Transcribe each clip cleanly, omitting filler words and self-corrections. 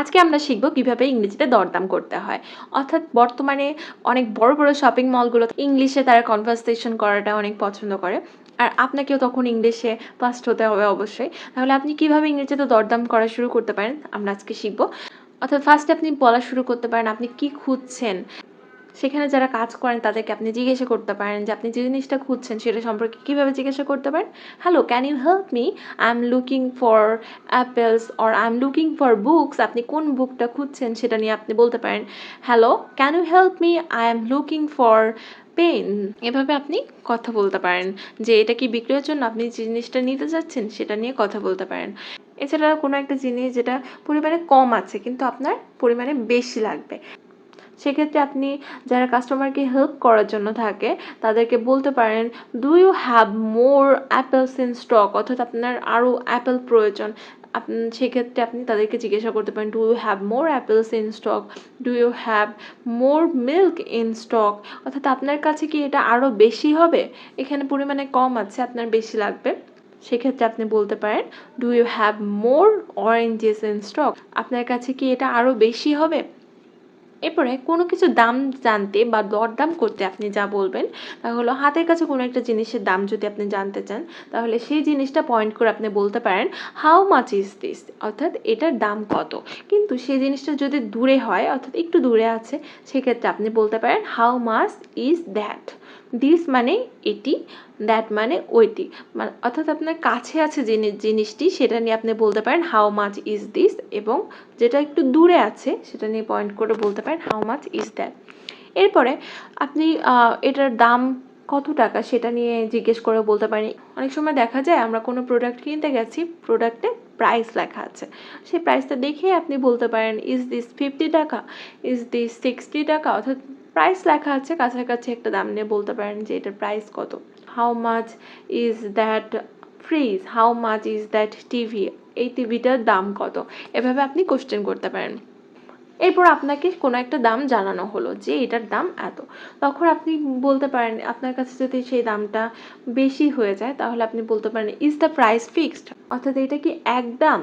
আজকে আমরা শিখব কিভাবে ইংরেজিতে দরদাম করতে হয়। অর্থাৎ বর্তমানে অনেক বড় বড় শপিং মলগুলো ইংলিশে তারা কনভারসেশন করাটা অনেক পছন্দ করে। আর আপনাকেও তখন ইংলিশে ফার্স্ট হতে হবে অবশ্যই। তাহলে আপনি কিভাবে ইংরেজিতে দরদাম করা শুরু করতে পারেন আমরা আজকে শিখব। অর্থাৎ ফার্স্টে আপনি বলা শুরু করতে পারেন আপনি কি খুঁজছেন। সেখানে যারা কাজ করেন তাদেরকে আপনি জিজ্ঞাসা করতে পারেন যে আপনি যে জিনিসটা খুঁজছেন সেটা সম্পর্কে কীভাবে জিজ্ঞাসা করতে পারেন। Hello, can you help me? I am looking for apples or I am looking for books. আপনি কোন বুকটা খুঁজছেন সেটা নিয়ে আপনি বলতে পারেন hello, can you help me? I am looking for pen. এভাবে আপনি কথা বলতে পারেন যে এটা কি বিক্রয়ের জন্য, আপনি যে জিনিসটা নিতে যাচ্ছেন সেটা নিয়ে কথা বলতে পারেন। এছাড়া কোনো একটা জিনিস যেটা পরিমাণে কম আছে কিন্তু আপনার পরিমাণে বেশি লাগবে, সেক্ষেত্রে আপনি যারা কাস্টমারকে হেল্প করার জন্য থাকে তাদেরকে বলতে পারেন do you have more apples in stock. অর্থাৎ আপনার আরও অ্যাপেল প্রয়োজন, সেক্ষেত্রে আপনি তাদেরকে জিজ্ঞাসা করতে পারেন do you have more apples in stock, do you have more milk in stock. অর্থাৎ আপনার কাছে কি এটা আরও বেশি হবে, এখানে পরিমাণে কম আছে আপনার বেশি লাগবে, সেক্ষেত্রে আপনি বলতে পারেন do you have more oranges in stock. আপনার কাছে কি এটা আরও বেশি হবে। এরপরে কোনো কিছু দাম জানতে বা দরদাম করতে আপনি যা বলবেন তা হলো হাতের কাছে কোনো একটা জিনিসের দাম যদি আপনি জানতে চান তাহলে সেই জিনিসটা পয়েন্ট করে আপনি বলতে পারেন হাউ মাচ ইজ দিস, অর্থাৎ এটার দাম কত। কিন্তু সেই জিনিসটা যদি দূরে হয় অর্থাৎ একটু দূরে আছে সেক্ষেত্রে আপনি বলতে পারেন how much is that. This মানে এটি, দ্যাট মানে ওইটি, অর্থাৎ আপনার কাছে আছে জিনিসটি সেটা নিয়ে আপনি বলতে পারেন হাউ মাচ ইজ দিস, এবং যেটা একটু দূরে আছে সেটা নিয়ে পয়েন্ট করে বলতে পারেন হাউ মাচ ইজ দ্যাট। এরপরে আপনি এটার দাম কত টাকা সেটা নিয়ে জিজ্ঞেস করে বলতে পারি। অনেক সময় দেখা যায় আমরা কোনো প্রোডাক্ট কিনতে গেছি, প্রোডাক্টে প্রাইস লেখা আছে, সেই প্রাইসটা দেখে আপনি বলতে পারেন ইজ দিস 50 টাকা, ইজ দিস 60 টাকা। অর্থাৎ প্রাইস লেখা আছে, কাছাকাছি একটা দাম নিয়ে বলতে পারেন যে এটার প্রাইস কত। How much is that fridge, how much is that TV, এই টিভিটার দাম কত। এভাবে আপনি কোশ্চেন করতে পারেন। এরপর আপনাকে কোনো একটা দাম জানানো হলো যে এটার দাম এত, তখন আপনি বলতে পারেন আপনার কাছে যদি সেই দামটা বেশি হয়ে যায় তাহলে আপনি বলতে পারেন ইজ দ্য প্রাইস ফিক্সড, অর্থাৎ এটা কি একদম।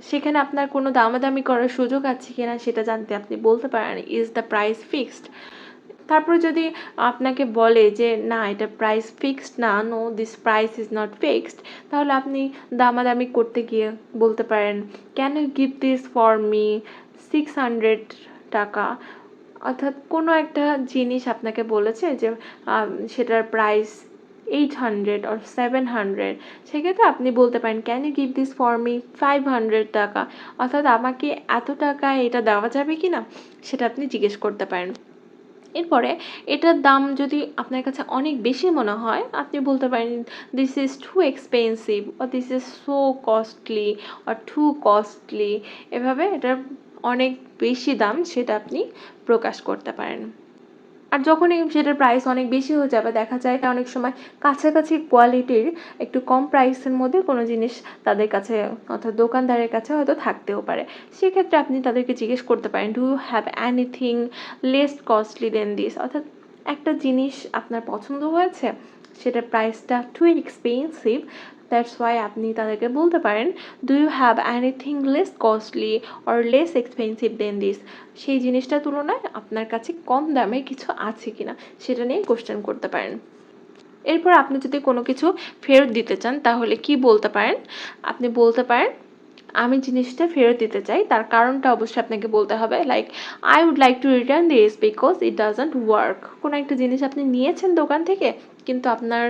সেখানে আপনার কোনো দামাদামি করার সুযোগ আছে কিনা সেটা জানতে আপনি বলতে পারেন ইজ দ্য প্রাইস ফিক্সড। তারপরে যদি আপনাকে বলে যে না এটা প্রাইস ফিক্সড না, no this price is not fixed, তাহলে আপনি দামাদামি করতে গিয়ে বলতে পারেন can you give this for me 600 টাকা। অর্থাৎ কোনো একটা জিনিস আপনাকে বলেছে যে সেটার প্রাইস 800 or 700, সেক্ষেত্রে আপনি বলতে পারেন can you give this for me 500 টাকা। অর্থাৎ আমাকে এত টাকায় এটা দেওয়া যাবে কি না সেটা আপনি জিজ্ঞেস করতে পারেন। এরপরে এটার দাম যদি আপনার কাছে অনেক বেশি মনে হয় আপনি বলতে পারেন this is too expensive or this is so costly or two costly. এভাবে এটার অনেক বেশি দাম সেটা আপনি প্রকাশ করতে পারেন। আর যখনই সেটার প্রাইস অনেক বেশি হয়ে যাবে দেখা যায় অনেক সময় কাছাকাছি কোয়ালিটির একটু কম প্রাইসের মধ্যে কোনো জিনিস তাদের কাছে অর্থাৎ দোকানদারের কাছে হয়তো থাকতেও পারে, সেক্ষেত্রে আপনি তাদেরকে জিজ্ঞেস করতে পারেন do you have anything less costly than this. অর্থাৎ একটা জিনিস আপনার পছন্দ হয়েছে সেটার প্রাইসটা টু এক্সপেন্সিভ, দ্যাটস ওয়াই আপনি তাদেরকে বলতে পারেন do you have anything less costly or less expensive than this. সেই জিনিসটার তুলনায় আপনার কাছে কম দামে কিছু আছে কিনা সেটা নিয়ে কোশ্চেন করতে পারেন। এরপর আপনি যদি কোনো কিছু ফেরত দিতে চান তাহলে কি বলতে পারেন, আপনি বলতে পারেন আমি জিনিসটা ফেরত দিতে চাই, তার কারণটা অবশ্যই আপনাকে বলতে হবে। Like I would like to return this because it doesn't work. কোনো একটা জিনিস আপনি নিয়েছেন দোকান থেকে কিন্তু আপনার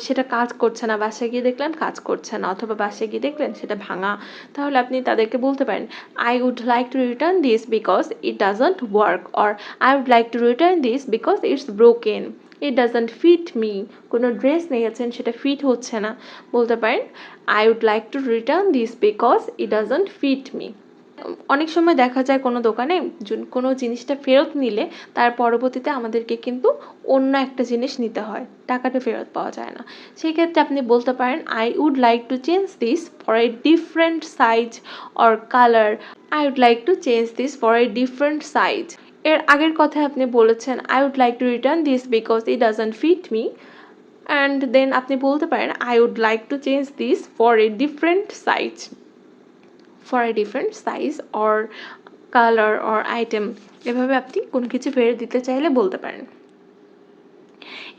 সেটা কাজ করছে না, বাসায় গিয়ে দেখলেন কাজ করছে না, অথবা বাসায় গিয়ে দেখলেন সেটা ভাঙা, তাহলে আপনি তাদেরকে বলতে পারেন I would like to return this because it doesn't work, or I would like to return this because it's broken, it doesn't fit me. কোনো ড্রেস নিয়েছেন সেটা ফিট হচ্ছে না, বলতে পারেন I would like to return this because it doesn't fit me. অনেক সময় দেখা যায় কোনো দোকানে কোনো জিনিসটা ফেরত নিলে তার পরবর্তীতে আমাদেরকে কিন্তু অন্য একটা জিনিস নিতে হয়, টাকাটা ফেরত পাওয়া যায় না। সেই ক্ষেত্রে আপনি বলতে পারেন I would like to change this for a different size or colour, I would like to change this for a different size. এর আগের কথায় আপনি বলেছেন I would like to return this because it doesn't fit me, and then আপনি বলতে পারেন I would like to change this for a different size. For a different size or colour or item, এভাবে আপনি কোনো কিছু ফেরত দিতে চাইলে বলতে পারেন।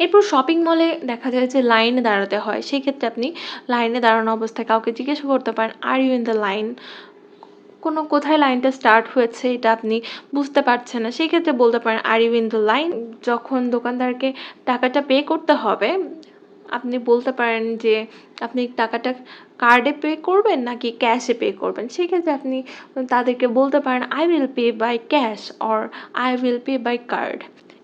এরপর শপিং মলে দেখা যায় যে লাইনে দাঁড়াতে হয়, সেই ক্ষেত্রে আপনি লাইনে দাঁড়ানো অবস্থায় কাউকে জিজ্ঞাসা করতে পারেন, are you in the line? কোথায় লাইনটা স্টার্ট হয়েছে এটা আপনি বুঝতে পারছেন না, সেই ক্ষেত্রে বলতে পারেন are you in the line. যখন দোকানদারকে টাকাটা পে করতে হবে, আপনি বলতে পারেন যে আপনি টাকাটা কার্ডে পে করবেন নাকি ক্যাশে পে করবেন, সেক্ষেত্রে আপনি তাদেরকে বলতে পারেন I will pay by cash or I will pay by card.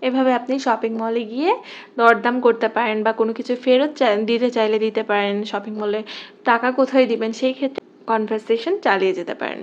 এভাবে আপনি শপিং মলে গিয়ে দরদাম করতে পারেন, বা কোনো কিছু ফেরত দিতে চাইলে দিতে পারেন। শপিং মলে টাকা কোথায় দিবেন, সেই ক্ষেত্রে কনভারসেশন চালিয়ে যেতে পারেন।